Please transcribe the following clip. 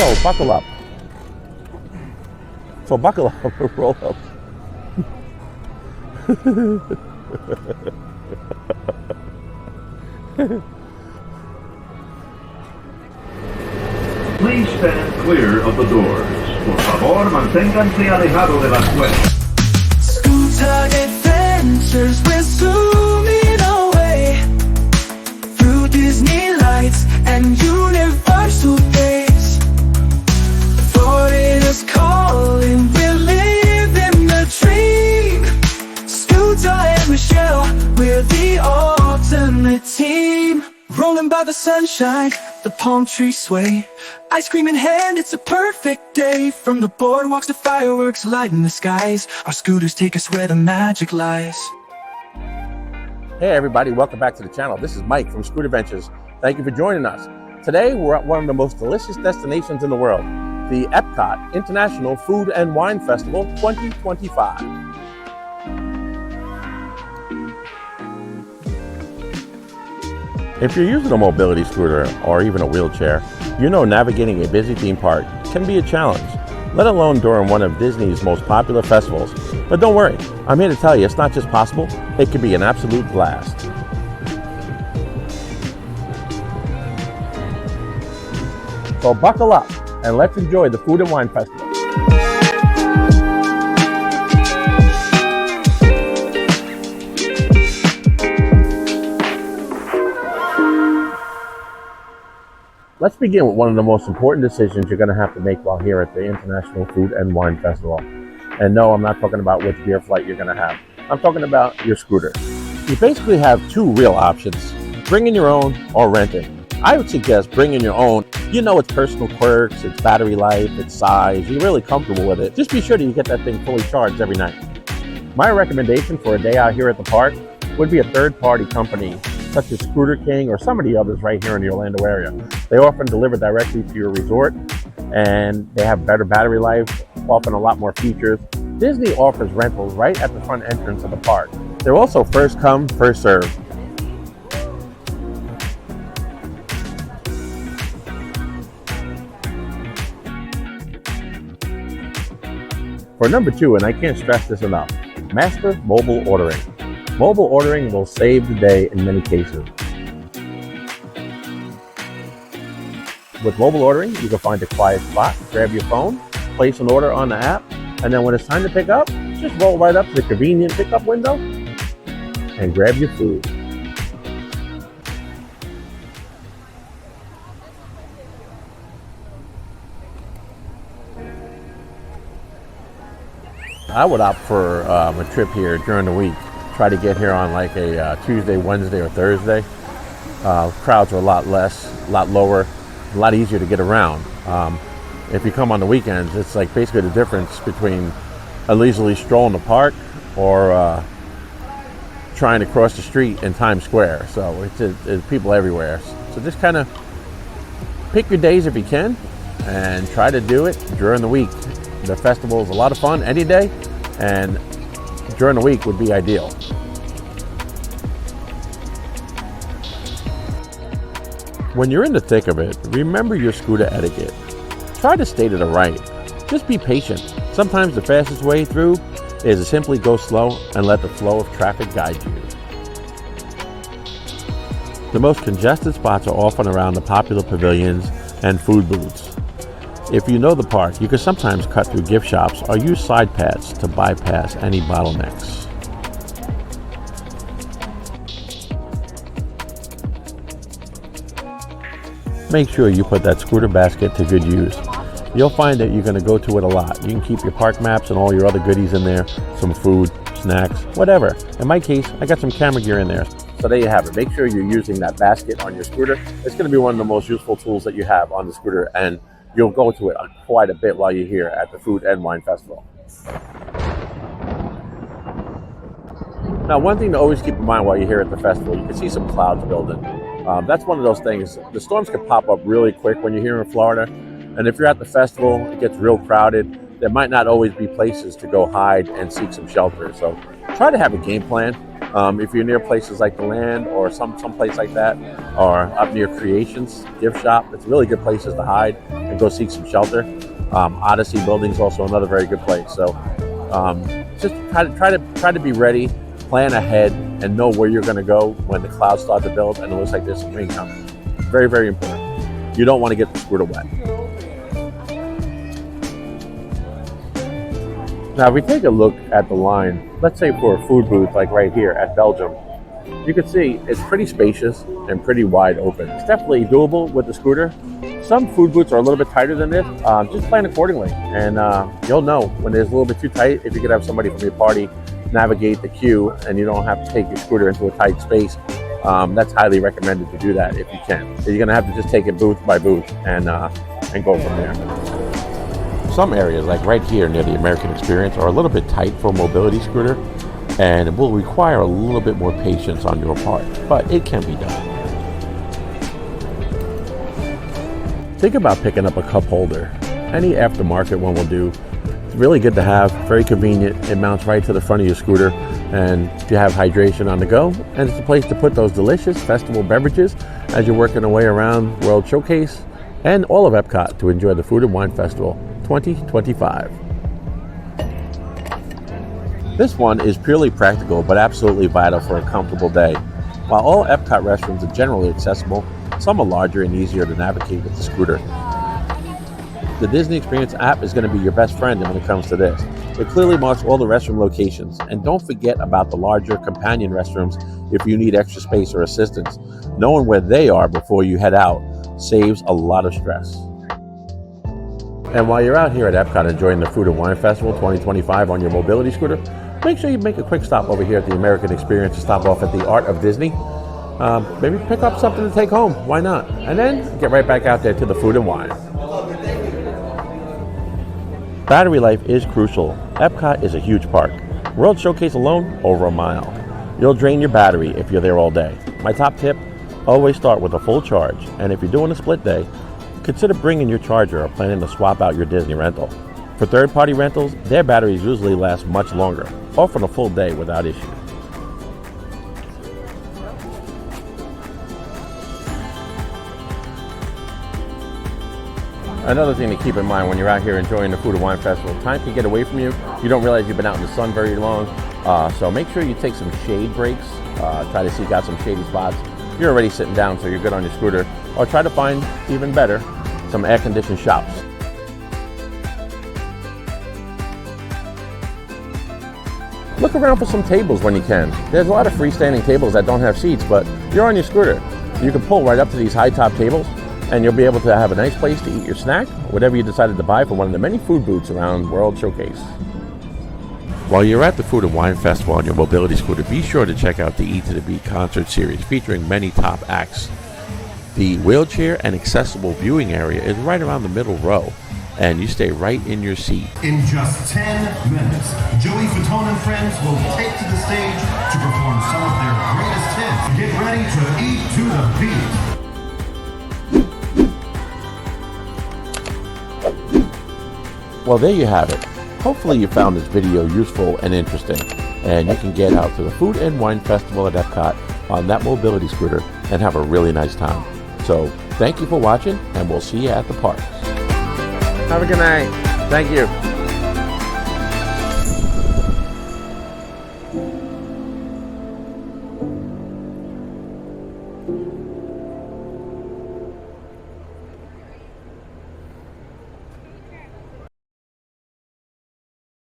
So buckle up. So buckle up and roll up. Please stand clear of the doors. Por favor, manténganse alejado de las puertas. Scooter adventures, we're zooming away through Disney lights and Universal days. Florida's calling, we're living the dream. Scooter and Michelle, we're the ultimate team. Rolling by the sunshine, the palm trees sway. Ice cream in hand, it's a perfect day. From the boardwalks to fireworks lighting the skies, our scooters take us where the magic lies. Hey everybody, welcome back to the channel. This is Mike from Scooter Ventures. Thank you for joining us. Today we're at one of the most delicious destinations in the world, the Epcot International Food and Wine Festival 2025. If you're using a mobility scooter or even a wheelchair, you know navigating a busy theme park can be a challenge, let alone during one of Disney's most popular festivals. But don't worry, I'm here to tell you it's not just possible, it can be an absolute blast. So buckle up and let's enjoy the Food and Wine Festival. Let's begin with one of the most important decisions you're going to have to make while here at the International Food and Wine Festival. And no, I'm not talking about which beer flight you're going to have. I'm talking about your scooter. You basically have two real options, bringing your own or renting. I would suggest bringing your own. You know its personal quirks, its battery life, its size. You're really comfortable with it. Just be sure that you get that thing fully charged every night. My recommendation for a day out here at the park would be a third-party company such as Scooter King or some of the others right here in the Orlando area. They often deliver directly to your resort and they have better battery life, often a lot more features. Disney offers rentals right at the front entrance of the park. They're also first come, first served. For number two, and I can't stress this enough, master mobile ordering. Mobile ordering will save the day in many cases. With mobile ordering, you can find a quiet spot, grab your phone, place an order on the app, and then when it's time to pick up, just roll right up to the convenient pickup window and grab your food. I would opt for a trip here during the week. Try to get here on like a Tuesday, Wednesday, or Thursday. Crowds are a lot less, a lot lower, a lot easier to get around. If you come on the weekends, it's like basically the difference between a leisurely stroll in the park or trying to cross the street in Times Square. So it's people everywhere. So just kind of pick your days if you can and try to do it during the week. The festival is a lot of fun any day, and during the week would be ideal. When you're in the thick of it, remember your scooter etiquette. Try to stay to the right. Just be patient. Sometimes the fastest way through is to simply go slow and let the flow of traffic guide you. The most congested spots are often around the popular pavilions and food booths. If you know the park, you can sometimes cut through gift shops or use side paths to bypass any bottlenecks. Make sure you put that scooter basket to good use. You'll find that you're going to go to it a lot. You can keep your park maps and all your other goodies in there, some food, snacks, whatever. In my case, I got some camera gear in there. So there you have it. Make sure you're using that basket on your scooter. It's going to be one of the most useful tools that you have on the scooter, and you'll go to it quite a bit while you're here at the Food and Wine Festival. Now, one thing to always keep in mind while you're here at the festival, you can see some clouds building. That's one of those things. The storms can pop up really quick when you're here in Florida. And if you're at the festival, it gets real crowded. There might not always be places to go hide and seek some shelter. So try to have a game plan. If you're near places like the Land or some place like that, or up near Creations gift shop, it's really good places to hide and go seek some shelter. Odyssey Building is also another very good place. So just try to be ready, plan ahead, and know where you're going to go when the clouds start to build and it looks like there's some rain coming. Very, very important. You don't want to get the scooter wet. Now, if we take a look at the line, let's say for a food booth like right here at Belgium, you can see it's pretty spacious and pretty wide open. It's definitely doable with the scooter. Some food booths are a little bit tighter than this. Just plan accordingly, and you'll know when it's a little bit too tight. If you could have somebody from your party navigate the queue and you don't have to take your scooter into a tight space, that's highly recommended to do that if you can. So you're going to have to just take it booth by booth and go from there. Some areas, like right here near the American Experience, are a little bit tight for a mobility scooter, and it will require a little bit more patience on your part, but it can be done. Think about picking up a cup holder. Any aftermarket one will do. It's really good to have, very convenient. It mounts right to the front of your scooter, and you have hydration on the go, and it's a place to put those delicious festival beverages as you're working your way around World Showcase and all of Epcot to enjoy the Food and Wine Festival 2025. This one is purely practical but absolutely vital for a comfortable day. While all Epcot restrooms are generally accessible, some are larger and easier to navigate with the scooter. The Disney Experience app is going to be your best friend when it comes to this. It clearly marks all the restroom locations, and don't forget about the larger companion restrooms if you need extra space or assistance. Knowing where they are before you head out saves a lot of stress. And while you're out here at Epcot enjoying the Food and Wine Festival 2025 on your mobility scooter, make sure you make a quick stop over here at the American Experience to stop off at the Art of Disney. Maybe pick up something to take home. Why not? And then get right back out there to the Food and Wine. Battery life is crucial. Epcot is a huge park. World Showcase alone, over a mile. You'll drain your battery if you're there all day. My top tip, always start with a full charge. And if you're doing a split day, consider bringing your charger or planning to swap out your Disney rental. For third-party rentals, their batteries usually last much longer, often a full day without issue. Another thing to keep in mind when you're out here enjoying the Food and Wine Festival, time can get away from you. You don't realize you've been out in the sun very long, so make sure you take some shade breaks. Try to seek out some shady spots. You're already sitting down, so you're good on your scooter, or try to find, even better, some air-conditioned shops. Look around for some tables when you can. There's a lot of freestanding tables that don't have seats, but you're on your scooter. You can pull right up to these high-top tables, and you'll be able to have a nice place to eat your snack, whatever you decided to buy from one of the many food booths around World Showcase. While you're at the Food and Wine Festival on your mobility scooter, be sure to check out the E to the Beat concert series featuring many top acts. The wheelchair and accessible viewing area is right around the middle row, and you stay right in your seat. In just 10 minutes, Joey Fatone and friends will take to the stage to perform some of their greatest hits. Get ready to eat to the beat. Well, there you have it. Hopefully you found this video useful and interesting, and you can get out to the Food and Wine Festival at Epcot on that mobility scooter and have a really nice time. So thank you for watching, and we'll see you at the park. Have a good night. Thank you.